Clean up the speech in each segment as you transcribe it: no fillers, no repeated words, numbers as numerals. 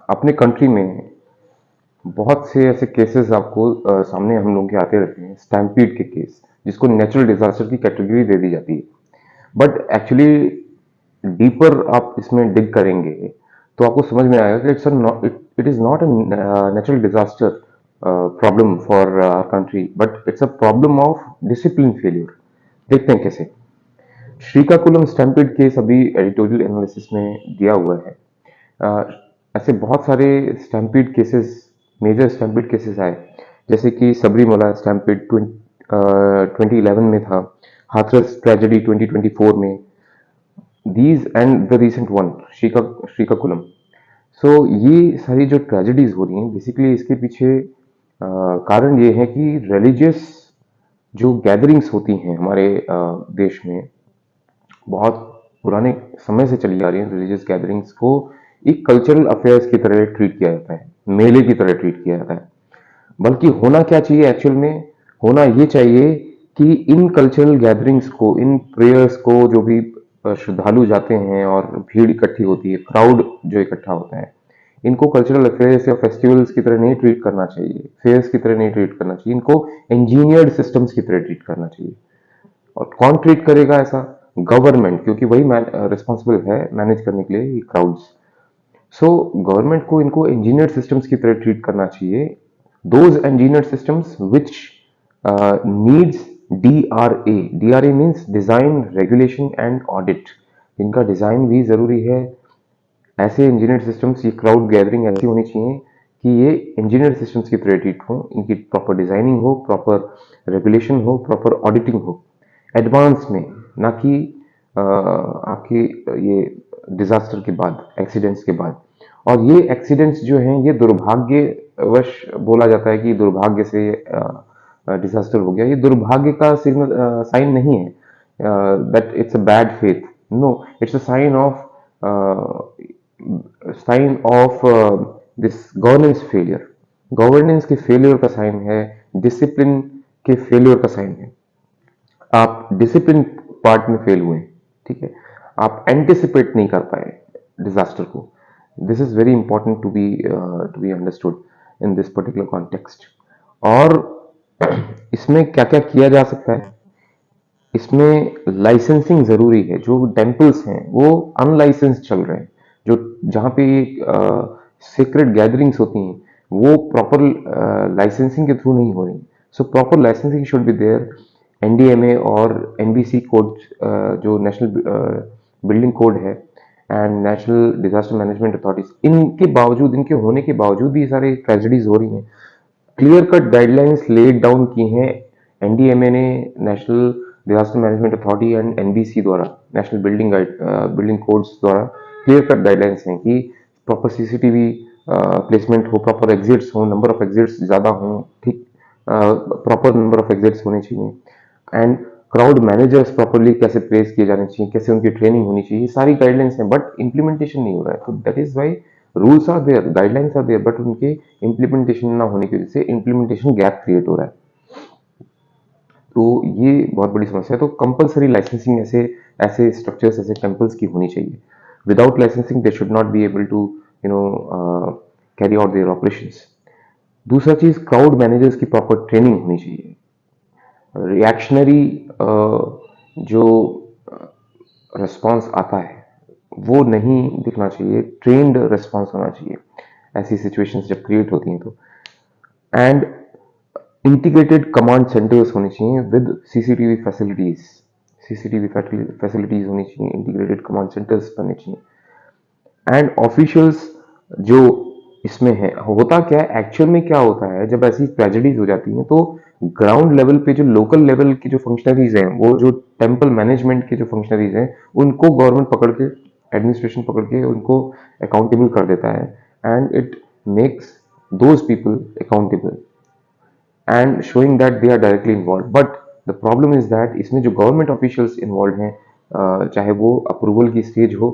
अपने कंट्री में बहुत से ऐसे केसेस आपको सामने हम लोग के आते रहते हैं, स्टैम्पीड के केस, जिसको नेचुरल डिजास्टर की कैटेगरी दे दी जाती है। बट एक्चुअली डीपर आप इसमें डिग करेंगे तो आपको समझ में आएगा कि it is not a natural disaster problem for country, but it's a problem of discipline failure. देखते हैं कैसे। श्रीकाकुलम स्टैम्पीड केस अभी एडिटोरियल एनालिसिस में दिया हुआ है। अ, ऐसे बहुत सारे stampede cases, major stampede cases आए, जैसे कि सबरीमला स्टैम्पीड 2011 में था, हाथरस ट्रेजेडी 2024 में, these and the recent one Srikakulam. So ये सारी जो ट्रेजेडीज हो रही हैं, बेसिकली इसके पीछे कारण ये है कि रिलीजियस जो गैदरिंग्स होती हैं हमारे देश में, बहुत पुराने समय से चली आ रही है। रिलीजियस गैदरिंग्स को एक कल्चरल अफेयर्स की तरह ट्रीट किया जाता है, मेले की तरह ट्रीट किया जाता है। बल्कि होना क्या चाहिए एक्चुअल में, होना ये चाहिए कि इन कल्चरल गैदरिंग्स को, इन प्रेयर्स को, जो भी श्रद्धालु जाते हैं और भीड़ इकट्ठी होती है, क्राउड जो इकट्ठा होता है, इनको कल्चरल अफेयर्स या फेस्टिवल्स की तरह नहीं ट्रीट करना चाहिए, फेयर्स की तरह नहीं ट्रीट करना चाहिए, इनको इंजीनियर्ड सिस्टम्स की तरह ट्रीट करना चाहिए। और कौन ट्रीट करेगा ऐसा? गवर्नमेंट, क्योंकि वही रिस्पॉन्सिबल है मैनेज करने के लिए क्राउड्स। सो गवर्नमेंट को इनको इंजीनियर सिस्टम्स की तरह ट्रीट करना चाहिए। Those engineer systems which needs DRA। DRA means design, regulation and audit. इनका डिजाइन भी जरूरी है। ऐसे इंजीनियर सिस्टम्स, ये क्राउड गैदरिंग ऐसी होनी चाहिए कि ये इंजीनियर सिस्टम्स की तरह ट्रीट हो, इनकी प्रॉपर डिजाइनिंग हो, प्रॉपर रेगुलेशन हो, प्रॉपर ऑडिटिंग हो एडवांस में, ना कि आपकी ये डिजास्टर के बाद, एक्सीडेंट्स के बाद। और ये एक्सीडेंट्स जो हैं, ये दुर्भाग्यवश बोला जाता है कि दुर्भाग्य से डिजास्टर हो गया। ये दुर्भाग्य का सिग्नल, साइन नहीं है that it's a bad faith. No, it's a sign of this governance failure. Governance के फेलियर का साइन है, डिसिप्लिन के फेलियर का साइन है। आप डिसिप्लिन पार्ट में फेल हुए, ठीक है, आप एंटिसिपेट नहीं कर पाए डिजास्टर को। This is very important to be understood in this particular context. और इसमें क्या क्या किया जा सकता है? इसमें लाइसेंसिंग जरूरी है। जो टेम्पल्स हैं वो अनलाइसेंस चल रहे हैं, जो जहाँ पे सीक्रेट गैदरिंग्स होती हैं वो प्रॉपर लाइसेंसिंग के थ्रू नहीं हो रही। So proper licensing should be there. NDMA और NBC कोड, जो नेशनल बिल्डिंग कोड है, and national disaster management authorities, इनके बावजूद, इनके होने के बावजूद भी सारी ट्रेजेडीज हो रही हैं। Clear cut guidelines laid down की हैं NDMA ने, national disaster management authority, and NBC द्वारा, नेशनल बिल्डिंग कोड्स द्वारा क्लियर कट गाइडलाइंस हैं कि प्रॉपर CCTV प्लेसमेंट हो, प्रॉपर एग्जिट्स हो, नंबर ऑफ एग्जिट्स ज़्यादा हों, ठीक, प्रॉपर नंबर ऑफ एग्जिट्स होने चाहिए, एंड क्राउड मैनेजर्स प्रॉपरली कैसे प्लेस किए जाने चाहिए, कैसे उनकी ट्रेनिंग होनी चाहिए, सारी गाइडलाइंस हैं। बट इम्प्लीमेंटेशन नहीं हो रहा है। तो that is why rules are there, guidelines are there, but उनके इम्प्लीमेंटेशन ना होने की वजह से इम्प्लीमेंटेशन गैप क्रिएट हो रहा है। तो ये बहुत बड़ी समस्या है। तो कंपलसरी लाइसेंसिंग ऐसे ऐसे स्ट्रक्चर्स, ऐसे टेम्पल्स की होनी चाहिए। Without licensing they should not be able to carry out their operations. दूसरा चीज, क्राउड मैनेजर्स की प्रॉपर ट्रेनिंग होनी चाहिए। रिएक्शनरी जो रिस्पॉन्स आता है वो नहीं दिखना चाहिए, ट्रेन्ड रिस्पॉन्स होना चाहिए ऐसी सिचुएशंस जब क्रिएट होती हैं तो। एंड इंटीग्रेटेड कमांड सेंटर्स होने चाहिए with CCTV facilities. CCTV facilities होनी चाहिए, इंटीग्रेटेड कमांड सेंटर्स बनने चाहिए। एंड ऑफिशियल्स जो इसमें है, होता क्या है एक्चुअल में, क्या होता है जब ऐसी ट्रेजेडीज हो जाती हैं तो ग्राउंड लेवल पे जो लोकल लेवल की जो फंक्शनरीज हैं, वो जो टेम्पल मैनेजमेंट के जो फंक्शनरीज हैं, उनको गवर्नमेंट पकड़ के, एडमिनिस्ट्रेशन पकड़ के उनको अकाउंटेबल कर देता है, and it makes those people accountable and showing that they are directly involved. But the problem is that इसमें जो गवर्नमेंट ऑफिशियल्स इन्वॉल्व हैं, चाहे वो अप्रूवल की स्टेज हो,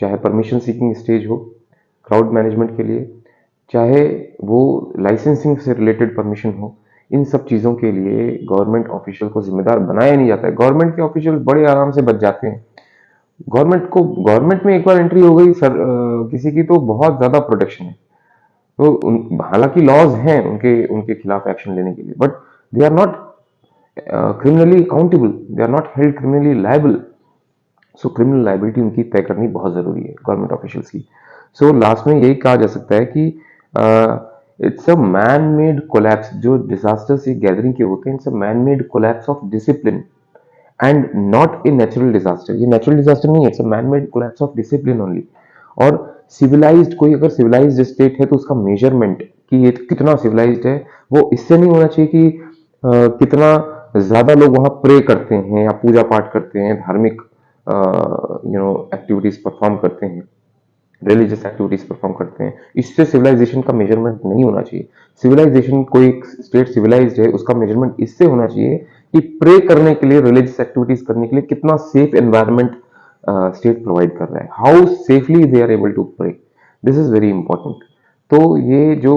चाहे परमिशन सीकिंग स्टेज हो क्राउड मैनेजमेंट के लिए, चाहे वो लाइसेंसिंग से रिलेटेड परमिशन हो, इन सब चीज़ों के लिए गवर्नमेंट ऑफिशियल को जिम्मेदार बनाया नहीं जाता है। गवर्नमेंट के ऑफिशियल बड़े आराम से बच जाते हैं। गवर्नमेंट में एक बार एंट्री हो गई सर, किसी की, तो बहुत ज़्यादा प्रोटेक्शन है। तो हालांकि लॉज हैं उनके उनके खिलाफ एक्शन लेने के लिए, but they are not criminally accountable, they are not held criminally liable. So criminal liability उनकी तय करनी बहुत ज़रूरी है गवर्नमेंट ऑफिशियल्स की। सो लास्ट में यही कहा जा सकता है कि it's a man made collapse, जो डिजास्टर्स ये गैदरिंग के होते हैं, it's a man made collapse of discipline and not a natural disaster. ये नेचुरल डिजास्टर नहीं है, it's a man made collapse of discipline only. और सिविलाइज्ड, कोई अगर सिविलाइज्ड स्टेट है तो उसका मेजरमेंट कि ये कितना सिविलाइज्ड है, वो इससे नहीं होना चाहिए कि कितना ज्यादा लोग वहां प्रे करते हैं या पूजा पाठ करते हैं, धार्मिक एक्टिविटीज परफॉर्म करते हैं, रिलीजियस एक्टिविटीज परफॉर्म करते हैं, इससे सिविलाइजेशन का मेजरमेंट नहीं होना चाहिए। सिविलाइजेशन, कोई स्टेट सिविलाइज्ड है उसका मेजरमेंट इससे होना चाहिए कि प्रे करने के लिए, रिलीजियस एक्टिविटीज करने के लिए कितना सेफ एनवायरनमेंट स्टेट प्रोवाइड कर रहा है, how safely they are able to pray, this is very important. तो ये जो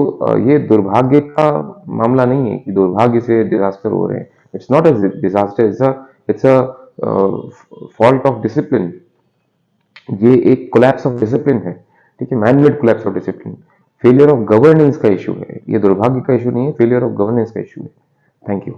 ये दुर्भाग्य का मामला नहीं है कि दुर्भाग्य से डिजास्टर हो रहे हैं, it's not a disaster, it's a fault of discipline. ये एक कोलैप्स ऑफ डिसिप्लिन है, ठीक है, man made collapse of discipline. Failure of governance का इशू है, ये दुर्भाग्य का इशू नहीं है, फेलियर ऑफ गवर्नेंस का इशू है। Thank you.